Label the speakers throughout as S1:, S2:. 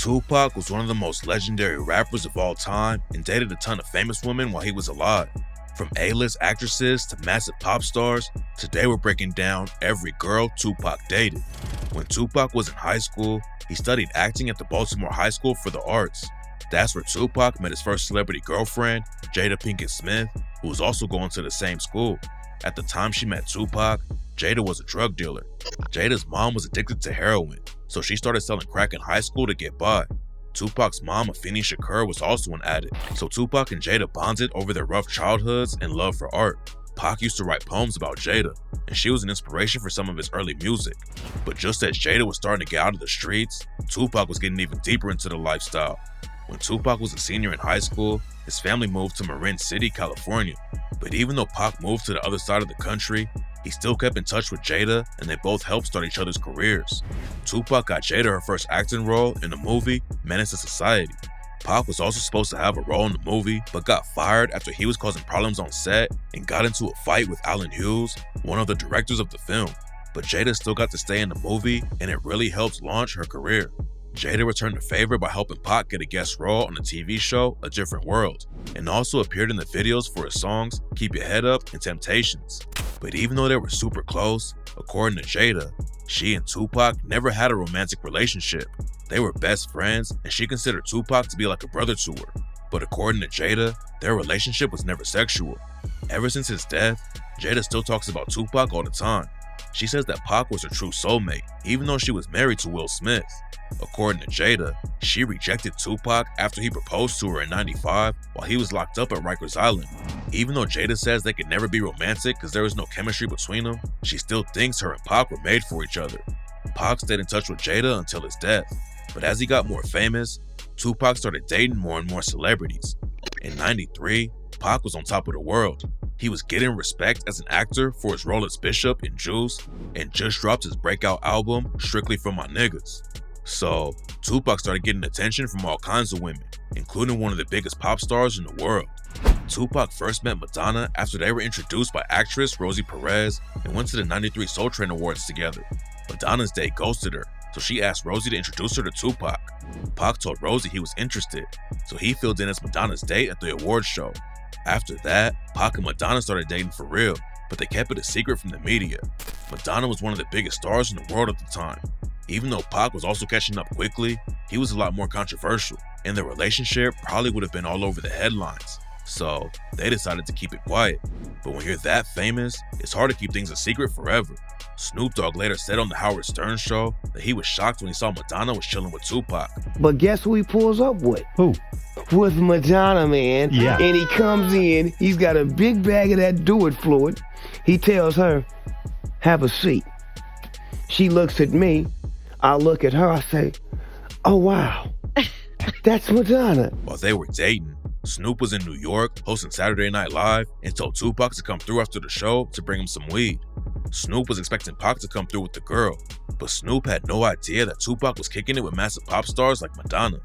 S1: Tupac was one of the most legendary rappers of all time and dated a ton of famous women while he was alive. From A-list actresses to massive pop stars, today we're breaking down every girl Tupac dated. When Tupac was in high school, he studied acting at the Baltimore High School for the Arts. That's where Tupac met his first celebrity girlfriend, Jada Pinkett Smith, who was also going to the same school. At the time she met Tupac, Jada was a drug dealer. Jada's mom was addicted to heroin, so she started selling crack in high school to get by. Tupac's mom, Flings Shakur, was also an addict, so Tupac and Jada bonded over their rough childhoods and love for art. Pac used to write poems about Jada, and she was an inspiration for some of his early music. But just as Jada was starting to get out of the streets, Tupac was getting even deeper into the lifestyle. When Tupac was a senior in high school, his family moved to Marin City, California. But even though Pac moved to the other side of the country, he still kept in touch with Jada, and they both helped start each other's careers. Tupac got Jada her first acting role in the movie Menace to Society. Pac was also supposed to have a role in the movie, but got fired after he was causing problems on set and got into a fight with Alan Hughes, one of the directors of the film. But Jada still got to stay in the movie, and it really helped launch her career. Jada returned the favor by helping Pac get a guest role on the TV show A Different World, and also appeared in the videos for his songs Keep Your Head Up and Temptations. But even though they were super close, according to Jada, she and Tupac never had a romantic relationship. They were best friends, and she considered Tupac to be like a brother to her. But according to Jada, their relationship was never sexual. Ever since his death, Jada still talks about Tupac all the time. She says that Pac was her true soulmate, even though she was married to Will Smith. According to Jada, she rejected Tupac after he proposed to her in '95 while he was locked up at Rikers Island. Even though Jada says they could never be romantic because there was no chemistry between them, she still thinks her and Pac were made for each other. Pac stayed in touch with Jada until his death, but as he got more famous, Tupac started dating more and more celebrities. In '93, Pac was on top of the world. He was getting respect as an actor for his role as Bishop in Juice, and just dropped his breakout album, Strictly For My Niggas. So, Tupac started getting attention from all kinds of women, including one of the biggest pop stars in the world. Tupac first met Madonna after they were introduced by actress Rosie Perez and went to the '93 Soul Train Awards together. Madonna's date ghosted her, so she asked Rosie to introduce her to Tupac. Pac told Rosie he was interested, so he filled in as Madonna's date at the awards show. After that, Pac and Madonna started dating for real, but they kept it a secret from the media. Madonna was one of the biggest stars in the world at the time. Even though Pac was also catching up quickly, he was a lot more controversial, and their relationship probably would have been all over the headlines. So, they decided to keep it quiet. But when you're that famous, it's hard to keep things a secret forever. Snoop Dogg later said on the Howard Stern show that he was shocked when he saw Madonna was chilling with Tupac.
S2: But guess who he pulls up with?
S3: Who?
S2: With Madonna, man.
S3: Yeah.
S2: And he comes in, he's got a big bag of that do-it fluid. He tells her, have a seat. She looks at me, I look at her, I say, oh wow, that's Madonna.
S1: While they were dating, Snoop was in New York hosting Saturday Night Live and told Tupac to come through after the show to bring him some weed. Snoop was expecting Pac to come through with the girl, but Snoop had no idea that Tupac was kicking it with massive pop stars like Madonna.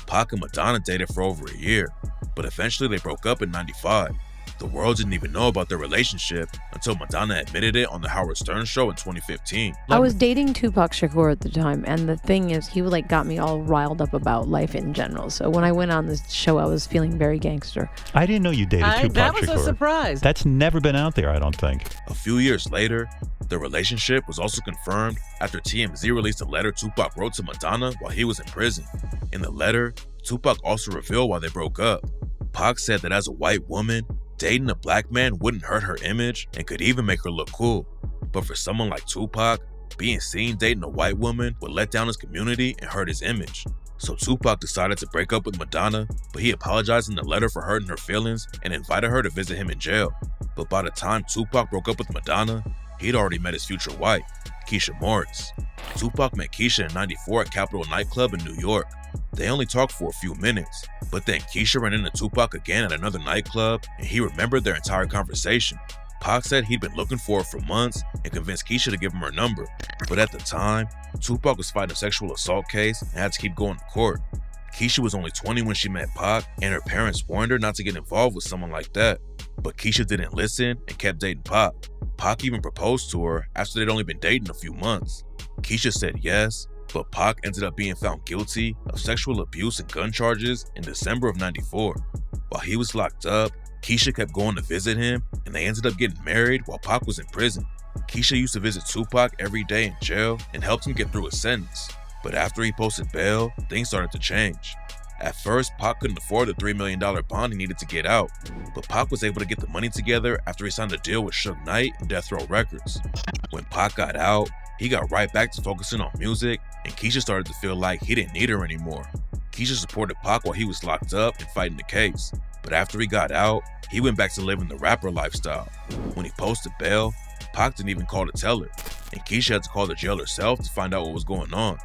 S1: Pac and Madonna dated for over a year, but eventually they broke up in '95. The world didn't even know about their relationship until Madonna admitted it on the Howard Stern show in 2015.
S4: I was dating Tupac Shakur at the time, and the thing is, he got me all riled up about life in general. So when I went on this show, I was feeling very gangster.
S3: I didn't know you dated Tupac
S5: That was
S3: Shakur.
S5: a surprise.
S3: That's never been out there, I don't think.
S1: A few years later, the relationship was also confirmed after TMZ released a letter Tupac wrote to Madonna while he was in prison. In the letter, Tupac also revealed why they broke up. Pac said that as a white woman, dating a black man wouldn't hurt her image and could even make her look cool. But for someone like Tupac, being seen dating a white woman would let down his community and hurt his image. So Tupac decided to break up with Madonna, but he apologized in the letter for hurting her feelings and invited her to visit him in jail. But by the time Tupac broke up with Madonna, he'd already met his future wife, Kesha Morris. Tupac met Kesha in '94 at Capitol nightclub in New York. They only talked for a few minutes, but then Kesha ran into Tupac again at another nightclub, and he remembered their entire conversation. Pac said he'd been looking for her for months and convinced Kesha to give him her number. But at the time, Tupac was fighting a sexual assault case and had to keep going to court. Kesha was only 20 when she met Pac, and her parents warned her not to get involved with someone like that. But Kesha didn't listen and kept dating Pac. Pac even proposed to her after they'd only been dating a few months. Kesha said yes, But Pac ended up being found guilty of sexual abuse and gun charges in December of '94. While he was locked up, Kesha kept going to visit him, and they ended up getting married while Pac was in prison. Kesha used to visit Tupac every day in jail and helped him get through his sentence. But after he posted bail, things started to change. At first, Pac couldn't afford the $3 million bond he needed to get out, but Pac was able to get the money together after he signed a deal with Suge Knight and Death Row Records. When Pac got out, he got right back to focusing on music, and Kesha started to feel like he didn't need her anymore. Kesha supported Pac while he was locked up and fighting the case, but after he got out, he went back to living the rapper lifestyle. When he posted bail, Pac didn't even call to tell her, and Kesha had to call the jail herself to find out what was going on.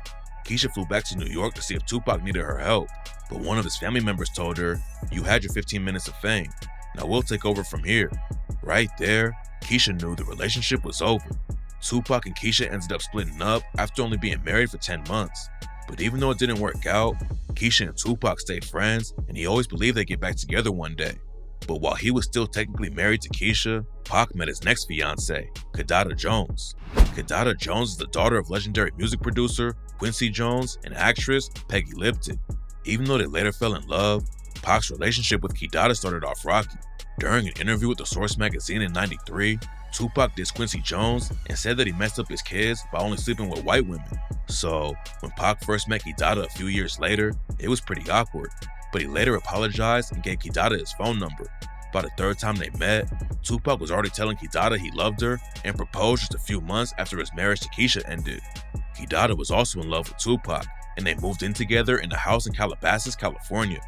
S1: Kesha flew back to New York to see if Tupac needed her help, but one of his family members told her, "You had your 15 minutes of fame. Now we'll take over from here." Right there, Kesha knew the relationship was over. Tupac and Kesha ended up splitting up after only being married for 10 months. But even though it didn't work out, Kesha and Tupac stayed friends, and he always believed they'd get back together one day. But while he was still technically married to Kesha, Pac met his next fiancée, Kidada Jones. Kidada Jones is the daughter of legendary music producer Quincy Jones and actress Peggy Lipton. Even though they later fell in love, Pac's relationship with Kidada started off rocky. During an interview with the Source magazine in '93, Tupac dissed Quincy Jones and said that he messed up his kids by only sleeping with white women. So, when Pac first met Kidada a few years later, it was pretty awkward. But he later apologized and gave Kidada his phone number. By the third time they met, Tupac was already telling Kidada he loved her and proposed just a few months after his marriage to Kesha ended. Kidada was also in love with Tupac, and they moved in together in a house in Calabasas, California.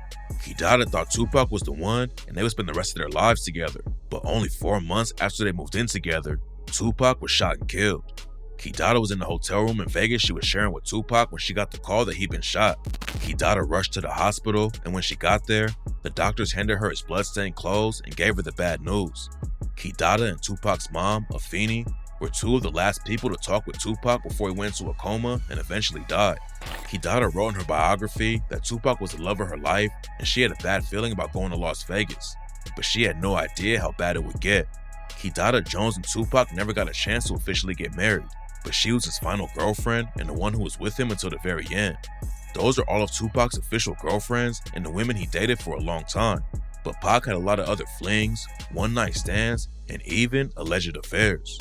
S1: Kidada thought Tupac was the one and they would spend the rest of their lives together. But only 4 months after they moved in together, Tupac was shot and killed. Kidada was in the hotel room in Vegas she was sharing with Tupac when she got the call that he'd been shot. Kidada rushed to the hospital, and when she got there, the doctors handed her his bloodstained clothes and gave her the bad news. Kidada and Tupac's mom, Afeni, were two of the last people to talk with Tupac before he went into a coma and eventually died. Kidada wrote in her biography that Tupac was the love of her life and she had a bad feeling about going to Las Vegas, but she had no idea how bad it would get. Kidada Jones and Tupac never got a chance to officially get married, but she was his final girlfriend and the one who was with him until the very end. Those are all of Tupac's official girlfriends and the women he dated for a long time, but Pac had a lot of other flings, one-night stands, and even alleged affairs.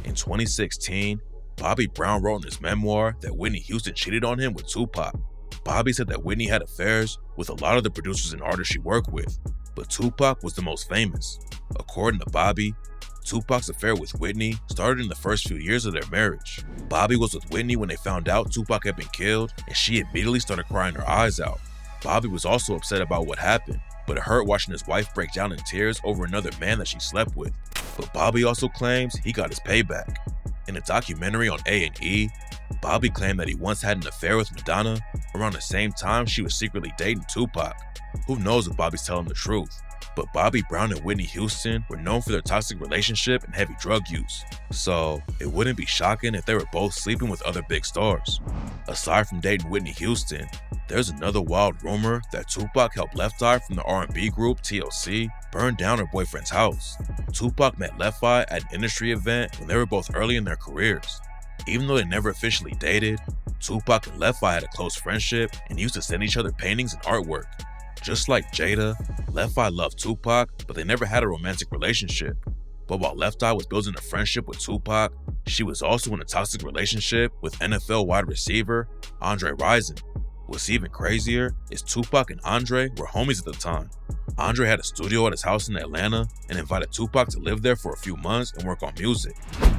S1: In 2016, Bobby Brown wrote in his memoir that Whitney Houston cheated on him with Tupac. Bobby said that Whitney had affairs with a lot of the producers and artists she worked with, but Tupac was the most famous. According to Bobby, Tupac's affair with Whitney started in the first few years of their marriage. Bobby was with Whitney when they found out Tupac had been killed, and she immediately started crying her eyes out. Bobby was also upset about what happened, but it hurt watching his wife break down in tears over another man that she slept with. But Bobby also claims he got his payback. In a documentary on A&E, Bobby claimed that he once had an affair with Madonna around the same time she was secretly dating Tupac. Who knows if Bobby's telling the truth? But Bobby Brown and Whitney Houston were known for their toxic relationship and heavy drug use, so it wouldn't be shocking if they were both sleeping with other big stars. Aside from dating Whitney Houston, there's another wild rumor that Tupac helped Left Eye from the R&B group TLC burn down her boyfriend's house. Tupac met Left Eye at an industry event when they were both early in their careers. Even though they never officially dated, Tupac and Left Eye had a close friendship and used to send each other paintings and artwork. Just like Jada, Left Eye loved Tupac, but they never had a romantic relationship. But while Left Eye was building a friendship with Tupac, she was also in a toxic relationship with NFL wide receiver Andre Rison. What's even crazier is Tupac and Andre were homies at the time. Andre had a studio at his house in Atlanta and invited Tupac to live there for a few months and work on music.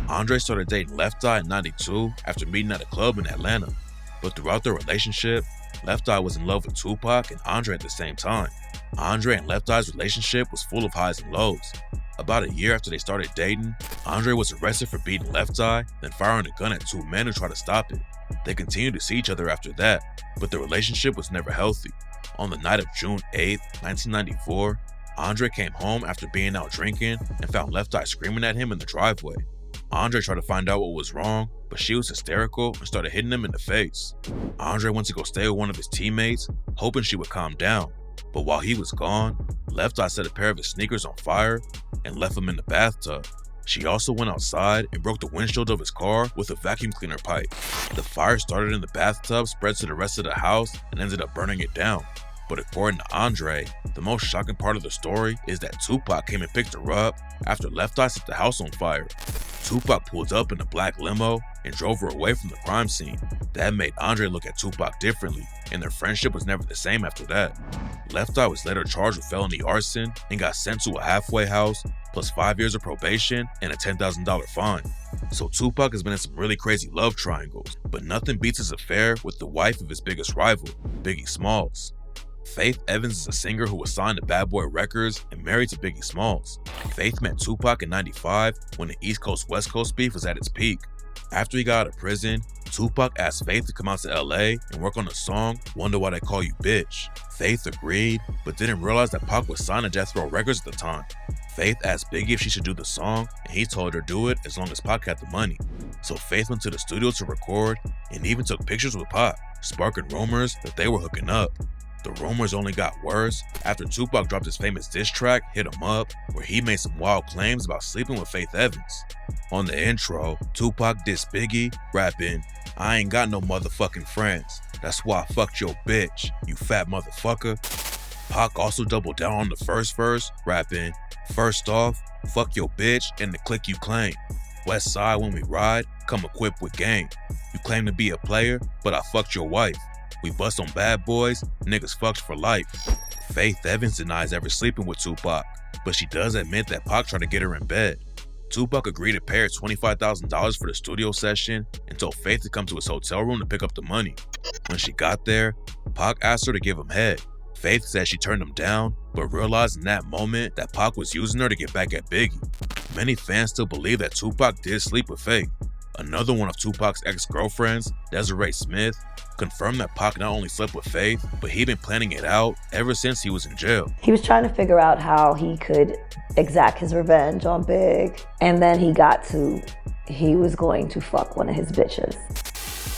S1: Andre started dating Left Eye in '92 after meeting at a club in Atlanta. But throughout their relationship, Left Eye was in love with Tupac and Andre at the same time. Andre and Left Eye's relationship was full of highs and lows. About a year after they started dating, Andre was arrested for beating Left Eye, then firing a gun at two men who tried to stop it. They continued to see each other after that, but the relationship was never healthy. On the night of June 8, 1994, Andre came home after being out drinking and found Left Eye screaming at him in the driveway. Andre tried to find out what was wrong, but she was hysterical and started hitting him in the face. Andre went to go stay with one of his teammates, hoping she would calm down. But while he was gone, Left Eye set a pair of his sneakers on fire and left him in the bathtub. She also went outside and broke the windshield of his car with a vacuum cleaner pipe. The fire started in the bathtub, spread to the rest of the house, and ended up burning it down. But according to Andre, the most shocking part of the story is that Tupac came and picked her up after Left Eye set the house on fire. Tupac pulled up in a black limo and drove her away from the crime scene. That made Andre look at Tupac differently, and their friendship was never the same after that. Left Eye was later charged with felony arson and got sent to a halfway house, plus 5 years of probation and a $10,000 fine. So Tupac has been in some really crazy love triangles, but nothing beats his affair with the wife of his biggest rival, Biggie Smalls. Faith Evans is a singer who was signed to Bad Boy Records and married to Biggie Smalls. Faith met Tupac in '95 when the East Coast-West Coast beef was at its peak. After he got out of prison, Tupac asked Faith to come out to LA and work on the song Wonder Why They Call You Bitch. Faith agreed, but didn't realize that Pac was signed to Death Row Records at the time. Faith asked Biggie if she should do the song, and he told her do it as long as Pac had the money. So Faith went to the studio to record and even took pictures with Pac, sparking rumors that they were hooking up. The rumors only got worse after Tupac dropped his famous diss track, Hit 'Em Up, where he made some wild claims about sleeping with Faith Evans. On the intro, Tupac dissed Biggie, rapping, "I ain't got no motherfucking friends. That's why I fucked your bitch, you fat motherfucker." Pac also doubled down on the first verse, rapping, "First off, fuck your bitch and the clique you claim. West side when we ride, come equipped with game. You claim to be a player, but I fucked your wife. We bust on bad boys, niggas fucked for life." Faith Evans denies ever sleeping with Tupac, but she does admit that Pac tried to get her in bed. Tupac agreed to pay her $25,000 for the studio session and told Faith to come to his hotel room to pick up the money. When she got there, Pac asked her to give him head. Faith said she turned him down, but realized in that moment that Pac was using her to get back at Biggie. Many fans still believe that Tupac did sleep with Faith. Another one of Tupac's ex-girlfriends, Desiree Smith, confirmed that Pac not only slept with Faith, but he'd been planning it out ever since he was in jail.
S5: He was trying to figure out how he could exact his revenge on Big, and then he was going to fuck one of his bitches.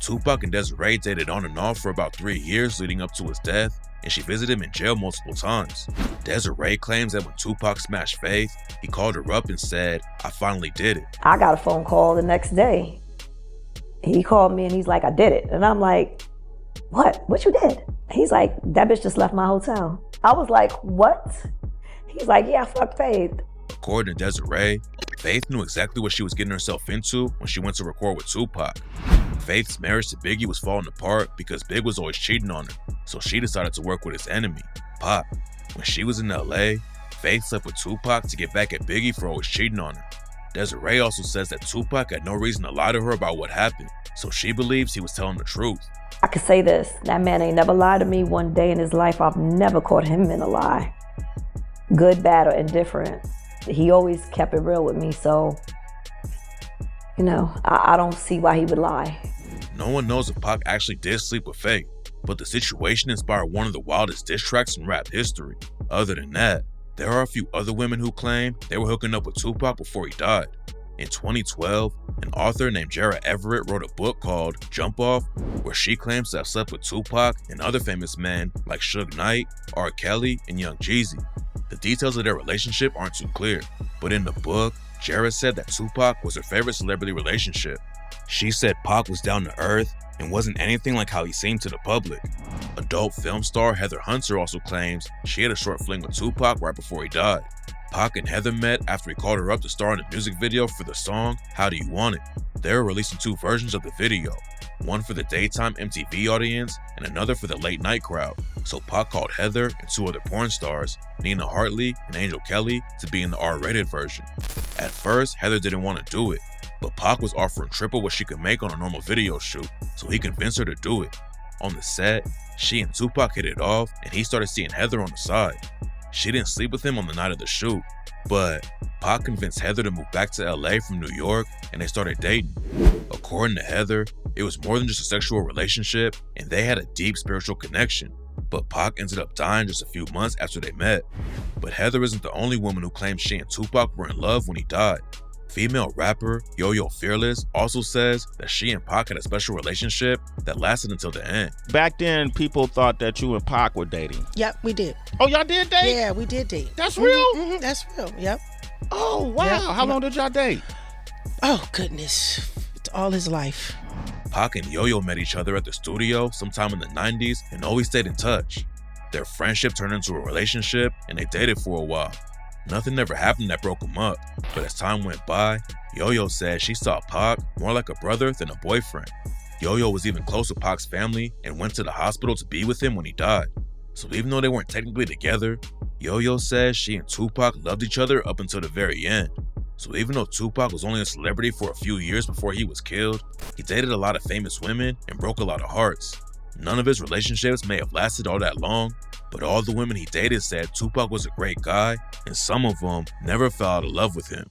S1: Tupac and Desiree dated on and off for about 3 years leading up to his death, and she visited him in jail multiple times. Desiree claims that when Tupac smashed Faith, he called her up and said, "I finally did it."
S5: I got a phone call the next day. He called me and he's like, "I did it." And I'm like, "What? What you did?" He's like, "That bitch just left my hotel." I was like, "What?" He's like, "Yeah, I fucked Faith."
S1: According to Desiree, Faith knew exactly what she was getting herself into when she went to record with Tupac. Faith's marriage to Biggie was falling apart because Big was always cheating on her, so she decided to work with his enemy, Pac. When she was in LA, Faith slept with Tupac to get back at Biggie for always cheating on her. Desiree also says that Tupac had no reason to lie to her about what happened, so she believes he was telling the truth.
S5: I could say this, that man ain't never lied to me one day in his life. I've never caught him in a lie. Good, bad, or indifferent. He always kept it real with me, so, I don't see why he would lie.
S1: No one knows if Pac actually did sleep with Faith, but the situation inspired one of the wildest diss tracks in rap history. Other than that, there are a few other women who claim they were hooking up with Tupac before he died. In 2012, an author named Jara Everett wrote a book called Jump Off, where she claims to have slept with Tupac and other famous men like Suge Knight, R. Kelly, and Young Jeezy. The details of their relationship aren't too clear, but in the book, Jara said that Tupac was her favorite celebrity relationship. She said Pac was down to earth and wasn't anything like how he seemed to the public. Adult film star Heather Hunter also claims she had a short fling with Tupac right before he died. Pac and Heather met after he called her up to star in a music video for the song How Do You Want It. They were releasing 2 versions of the video, one for the daytime MTV audience and another for the late night crowd. So Pac called Heather and 2 other porn stars, Nina Hartley and Angel Kelly, to be in the R-rated version. At first, Heather didn't want to do it, but Pac was offering triple what she could make on a normal video shoot, so he convinced her to do it. On the set, she and Tupac hit it off, and he started seeing Heather on the side. She didn't sleep with him on the night of the shoot, but Pac convinced Heather to move back to LA from New York, and they started dating. According to Heather, it was more than just a sexual relationship, and they had a deep spiritual connection. But Pac ended up dying just a few months after they met. But Heather isn't the only woman who claims she and Tupac were in love when he died. Female rapper Yo-Yo Fearless also says that she and Pac had a special relationship that lasted until the end.
S6: Back then, people thought that you and Pac were dating.
S7: Yep, we did.
S6: Oh, y'all did date?
S7: Yeah, we did date.
S6: That's real?
S7: Mm-hmm, that's real, yep.
S6: Oh, wow.
S7: Yeah.
S6: How long did y'all date?
S7: Oh, goodness. It's all his life.
S1: Pac and Yo-Yo met each other at the studio sometime in the 90s and always stayed in touch. Their friendship turned into a relationship and they dated for a while. Nothing ever happened that broke them up, but as time went by, Yo-Yo said she saw Pac more like a brother than a boyfriend. Yo-Yo was even close to Pac's family and went to the hospital to be with him when he died. So even though they weren't technically together, Yo-Yo says she and Tupac loved each other up until the very end. So even though Tupac was only a celebrity for a few years before he was killed, he dated a lot of famous women and broke a lot of hearts. None of his relationships may have lasted all that long, but all the women he dated said Tupac was a great guy, and some of them never fell out of love with him.